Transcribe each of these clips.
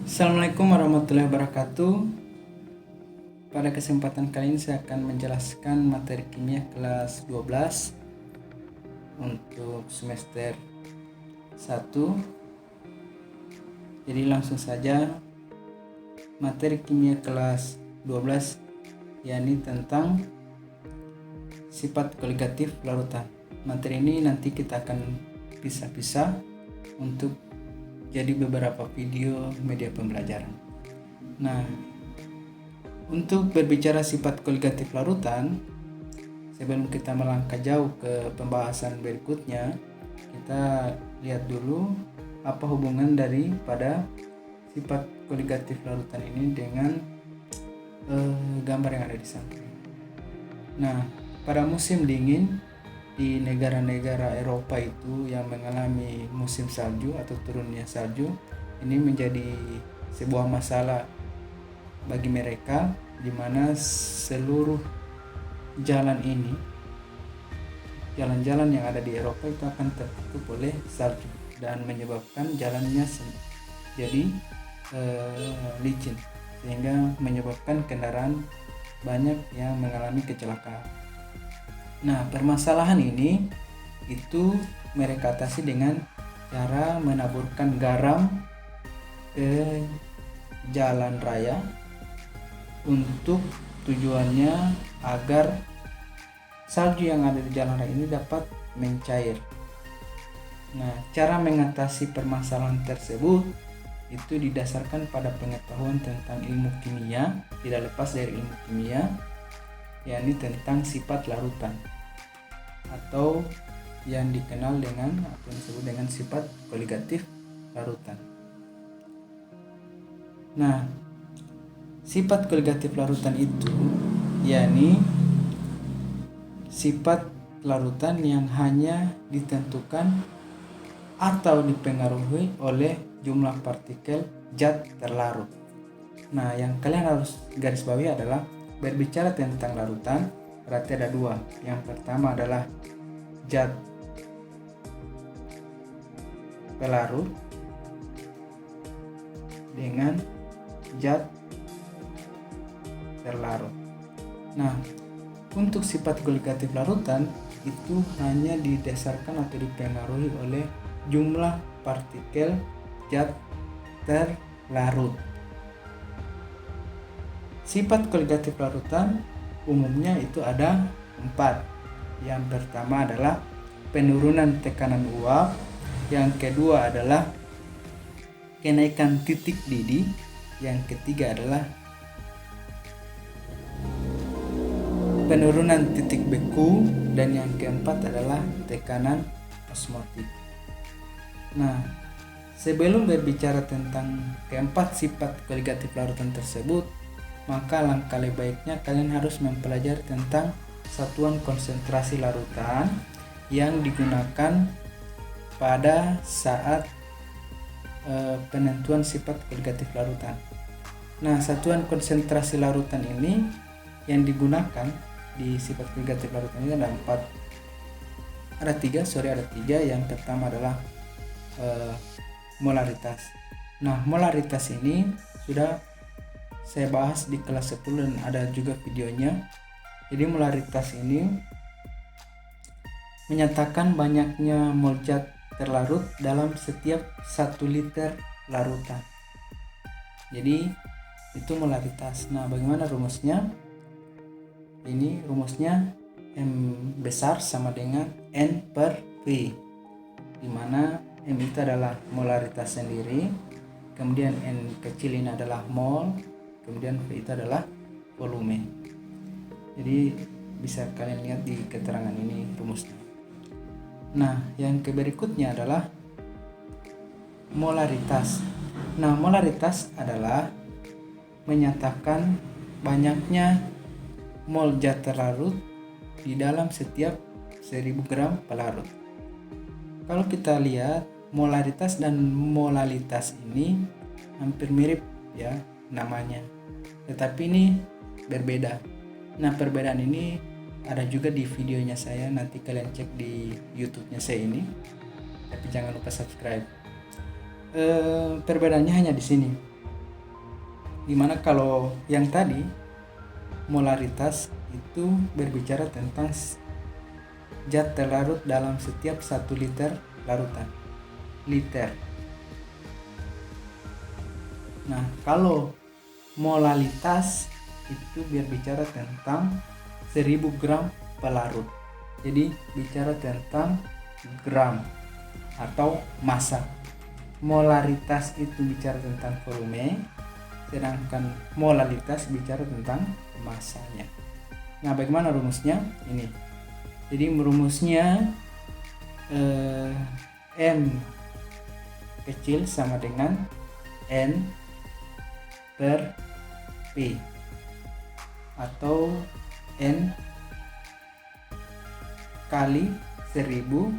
Assalamualaikum warahmatullahi wabarakatuh. Pada kesempatan kali ini saya akan menjelaskan materi kimia kelas 12 untuk semester 1. Jadi langsung saja, materi kimia kelas 12 yakni tentang sifat koligatif larutan. Materi ini nanti kita akan pisah-pisah untuk jadi beberapa video media pembelajaran. Nah, untuk berbicara sifat koligatif larutan, sebelum kita melangkah jauh ke pembahasan berikutnya, kita lihat dulu apa hubungan daripada sifat koligatif larutan ini dengan gambar yang ada di samping. Nah, pada musim dingin di negara-negara Eropa itu yang mengalami musim salju atau turunnya salju, ini menjadi sebuah masalah bagi mereka, di mana seluruh jalan-jalan yang ada di Eropa itu akan tertutup oleh salju dan menyebabkan jalannya jadi licin, sehingga menyebabkan kendaraan banyak yang mengalami kecelakaan. Nah, permasalahan ini itu mereka atasi dengan cara menaburkan garam ke jalan raya untuk tujuannya agar salju yang ada di jalan raya ini dapat mencair. Nah, cara mengatasi permasalahan tersebut itu didasarkan pada pengetahuan tentang ilmu kimia, tidak lepas dari ilmu kimia, yakni tentang sifat larutan atau yang dikenal dengan atau disebut dengan sifat koligatif larutan. Nah, sifat koligatif larutan itu yakni sifat larutan yang hanya ditentukan atau dipengaruhi oleh jumlah partikel zat terlarut. Nah, yang kalian harus garis bawahi adalah berbicara tentang larutan berarti ada dua. Yang pertama adalah zat pelarut dengan zat terlarut. Nah, untuk sifat koligatif larutan itu hanya didasarkan atau dipengaruhi oleh jumlah partikel zat terlarut. Sifat koligatif larutan umumnya itu ada 4. Yang pertama adalah penurunan tekanan uap, yang kedua adalah kenaikan titik didih, yang ketiga adalah penurunan titik beku, dan yang keempat adalah tekanan osmotik. Nah, sebelum berbicara tentang keempat sifat koligatif larutan tersebut, maka langkah lebih baiknya kalian harus mempelajari tentang satuan konsentrasi larutan yang digunakan pada saat penentuan sifat koligatif larutan. Nah, satuan konsentrasi larutan ini yang digunakan di sifat koligatif larutan ini ada tiga. Yang pertama adalah molaritas. Nah, molaritas ini sudah saya bahas di kelas 10 dan ada juga videonya. Jadi molaritas ini menyatakan banyaknya mol zat terlarut dalam setiap 1 liter larutan. Jadi itu molaritas. Nah, bagaimana rumusnya? Ini rumusnya M besar sama dengan N per V, di mana M itu adalah molaritas sendiri, kemudian N kecil ini adalah mol, kemudian V itu adalah volume. Jadi bisa kalian lihat di keterangan ini rumusnya. Nah, yang berikutnya adalah molaritas. Nah, molaritas adalah menyatakan banyaknya mol zat terlarut di dalam setiap 1000 gram pelarut. Kalau kita lihat molaritas dan molalitas ini hampir mirip ya namanya, tetapi ini berbeda. Nah, perbedaan ini ada juga di videonya saya, nanti kalian cek di YouTube-nya saya ini, tapi jangan lupa subscribe. Perbedaannya hanya di sini. Dimana kalau yang tadi molaritas itu berbicara tentang zat terlarut dalam setiap 1 liter larutan. Liter. Nah, kalau molalitas itu berbicara tentang 1000 gram pelarut. Jadi bicara tentang gram atau massa. Molaritas itu bicara tentang volume, sedangkan molalitas bicara tentang massanya. Nah, bagaimana rumusnya? Ini. Jadi rumusnya M kecil sama dengan N per P atau N kali 1000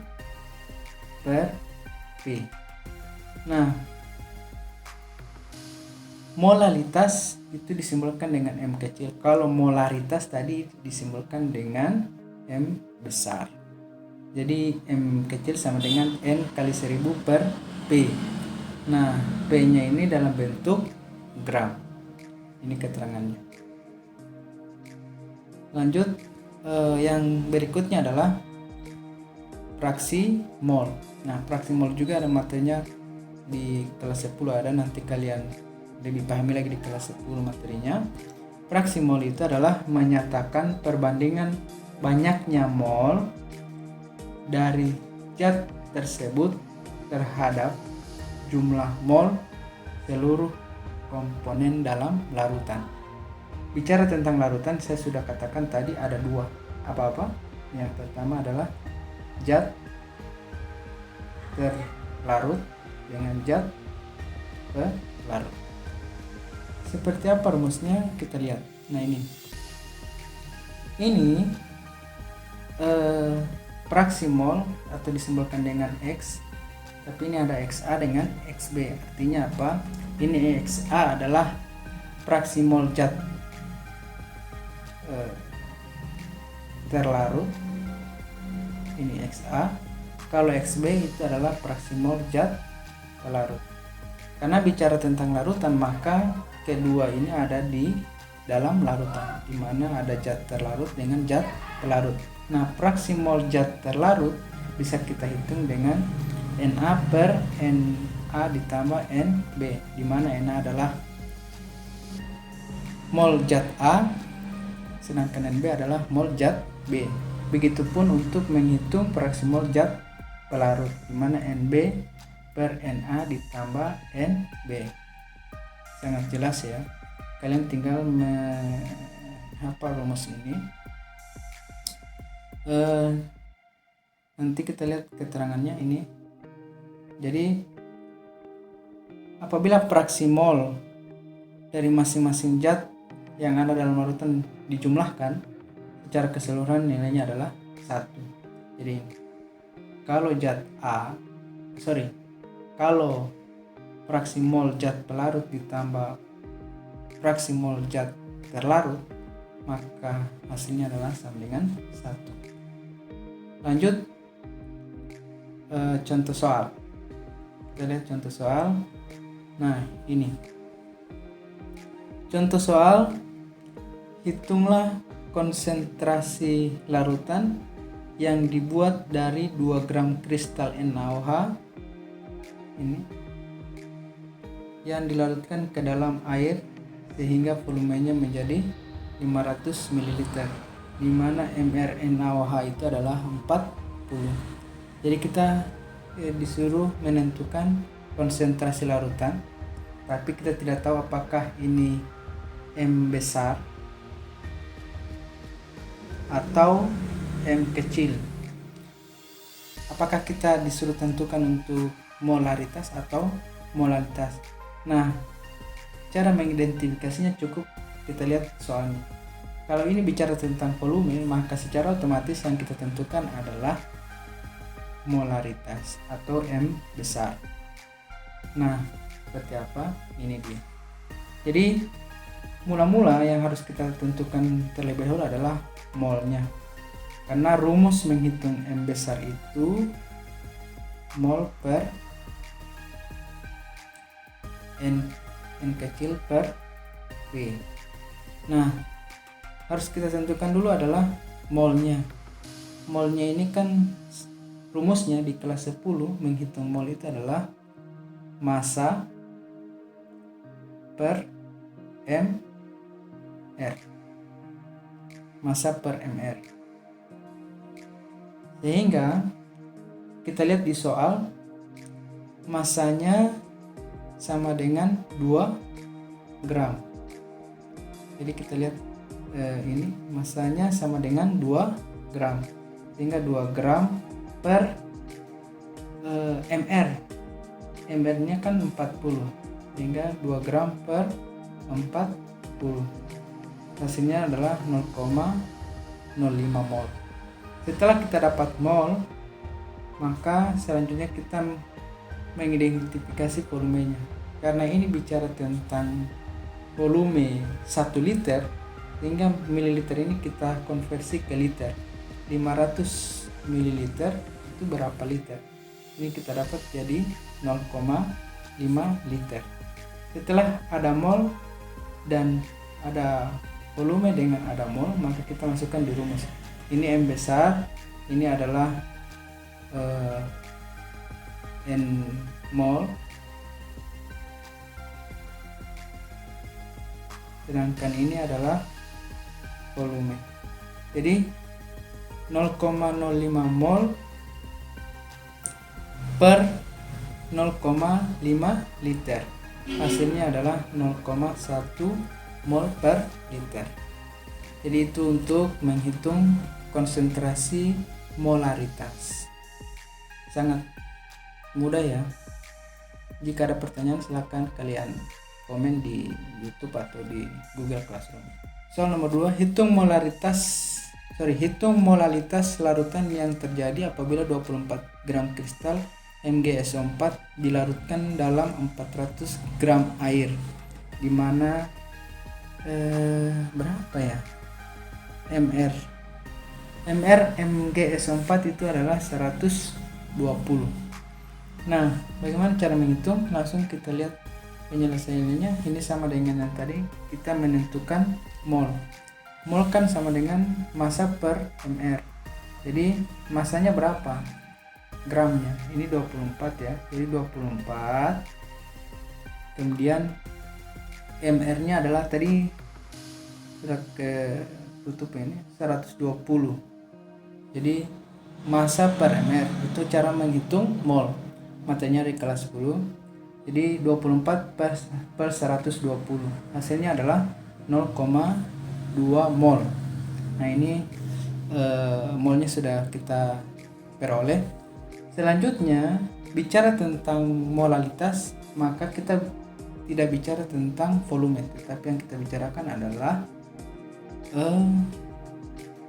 per P. Nah, molalitas itu disimbolkan dengan M kecil. Kalau molaritas tadi disimbolkan dengan M besar. Jadi M kecil sama dengan N kali 1000 per P. Nah, P-nya ini dalam bentuk gram. Ini keterangannya. Lanjut, yang berikutnya adalah fraksi mol. Nah, fraksi mol juga ada materinya di kelas 10 ada, nanti kalian lebih pahami lagi di kelas 10 materinya. Fraksi mol itu adalah menyatakan perbandingan banyaknya mol dari zat tersebut terhadap jumlah mol seluruh komponen dalam larutan. Bicara tentang larutan, saya sudah katakan tadi ada 2. Apa-apa? Yang pertama adalah zat terlarut dengan zat pelarut. Seperti apa rumusnya? Kita lihat. Nah, ini fraksi mol atau disimbolkan dengan X, tapi ini ada XA dengan XB. Artinya apa? Ini XA adalah fraksi mol zat terlarut, ini XA. Kalau XB itu adalah fraksi mol zat pelarut. Karena bicara tentang larutan, maka kedua ini ada di dalam larutan, di mana ada zat terlarut dengan zat pelarut. Nah, fraksi mol zat terlarut bisa kita hitung dengan Na per Na ditambah Nb, di mana Na adalah mol zat A, sedangkan Nb adalah mol zat B. Begitupun untuk menghitung fraksi mol zat pelarut, di mana Nb per Na ditambah Nb. Sangat jelas ya. Kalian tinggal menghafal rumus ini. Nanti kita lihat keterangannya ini. Jadi apabila fraksi mol dari masing-masing zat yang ada dalam larutan dijumlahkan, secara keseluruhan nilainya adalah 1. Jadi kalau fraksi mol zat pelarut ditambah fraksi mol zat terlarut, maka hasilnya adalah sama dengan 1. Lanjut, contoh soal. Kita lihat contoh soal. Nah, ini contoh soal. Hitunglah konsentrasi larutan yang dibuat dari 2 gram kristal NaOH ini yang dilarutkan ke dalam air sehingga volumenya menjadi 500 ml, di mana mR NaOH itu adalah 40. Jadi kita disuruh menentukan konsentrasi larutan, tapi kita tidak tahu apakah ini M besar atau M kecil. Apakah kita disuruh tentukan untuk molaritas atau molalitas? Nah, cara mengidentifikasinya cukup kita lihat soalnya. Kalau ini bicara tentang volume, maka secara otomatis yang kita tentukan adalah molaritas atau M besar. Nah, seperti apa? Ini dia. Jadi mula-mula yang harus kita tentukan terlebih dahulu adalah molnya. Karena rumus menghitung M besar itu mol per N kecil per P. Nah, harus kita tentukan dulu adalah molnya. Molnya ini kan rumusnya di kelas 10 menghitung mol itu adalah massa per mR. Massa per mR. Sehingga kita lihat di soal massanya sama dengan 2 gram. Jadi kita lihat ini massanya sama dengan 2 gram. Sehingga 2 gram per mR. mR-nya kan 40. Sehingga 2 gram per 40. Hasilnya adalah 0,05 mol. Setelah kita dapat mol, maka selanjutnya kita mengidentifikasi volumenya. Karena ini bicara tentang volume 1 liter, sehingga mililiter ini kita konversi ke liter. 500 mililiter itu berapa liter? Ini kita dapat jadi 0,5 liter. Setelah ada mol dan ada volume dengan ada mol, maka kita masukkan di rumus. Ini M besar, ini adalah N mol, sedangkan ini adalah volume. Jadi 0,05 mol per 0,5 liter. Hasilnya adalah 0,1 mol per liter. Jadi itu untuk menghitung konsentrasi molaritas. Sangat mudah ya. Jika ada pertanyaan silahkan kalian komen di YouTube atau di Google Classroom. Soal nomor 2, hitung molalitas larutan yang terjadi apabila 24 gram kristal MgSO4 dilarutkan dalam 400 gram air, di mana berapa ya mR MgSO4 itu adalah 120. Nah, bagaimana cara menghitung? Langsung kita lihat penyelesaiannya. Ini sama dengan yang tadi, kita menentukan mol. Mol kan sama dengan massa per mR. Jadi massanya berapa? Gramnya. Ini 24 ya. Jadi 24. Kemudian mR-nya adalah tadi sudah ke tutup ini 120. Jadi massa per mR itu cara menghitung mol. Matanya di kelas 10. Jadi 24 per 120. Hasilnya adalah 0,2 mol. Nah, ini molnya sudah kita peroleh. Selanjutnya, bicara tentang molalitas, maka kita tidak bicara tentang volume, tetapi yang kita bicarakan adalah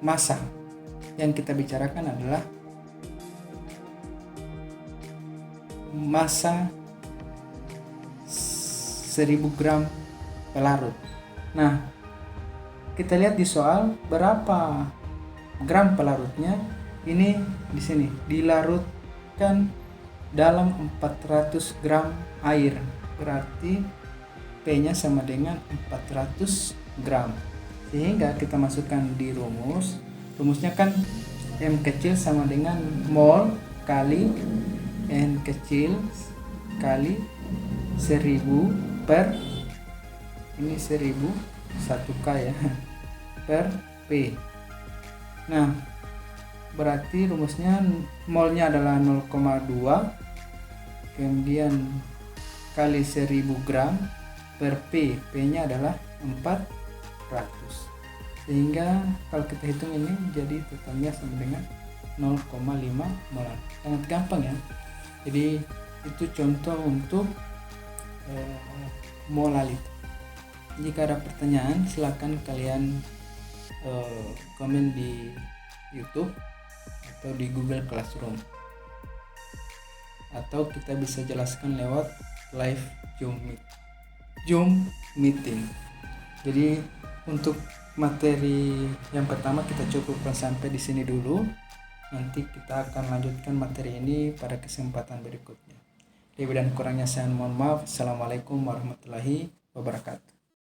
massa. Yang kita bicarakan adalah massa 1000 gram pelarut. Nah, kita lihat di soal berapa gram pelarutnya. Ini di sini dilarutkan dalam 400 gram air, berarti P-nya sama dengan 400 gram. Sehingga kita masukkan di rumus. Rumusnya kan M kecil sama dengan mol kali N kecil kali 1000 per ini 1000 1K ya per P. Nah, berarti rumusnya molnya adalah 0,2 kemudian kali 1000 gram per P. P-nya adalah 400. Sehingga kalau kita hitung ini jadi totalnya sama dengan 0,5 molar. Sangat gampang ya. Jadi itu contoh untuk molalitas. Jika ada pertanyaan silakan kalian komen di YouTube atau di Google Classroom, atau kita bisa jelaskan lewat live Zoom meeting. Jadi untuk materi yang pertama kita cukupkan sampai di sini dulu. Nanti kita akan lanjutkan materi ini pada kesempatan berikutnya. Lebih dan kurangnya saya mohon maaf. Assalamualaikum warahmatullahi wabarakatuh.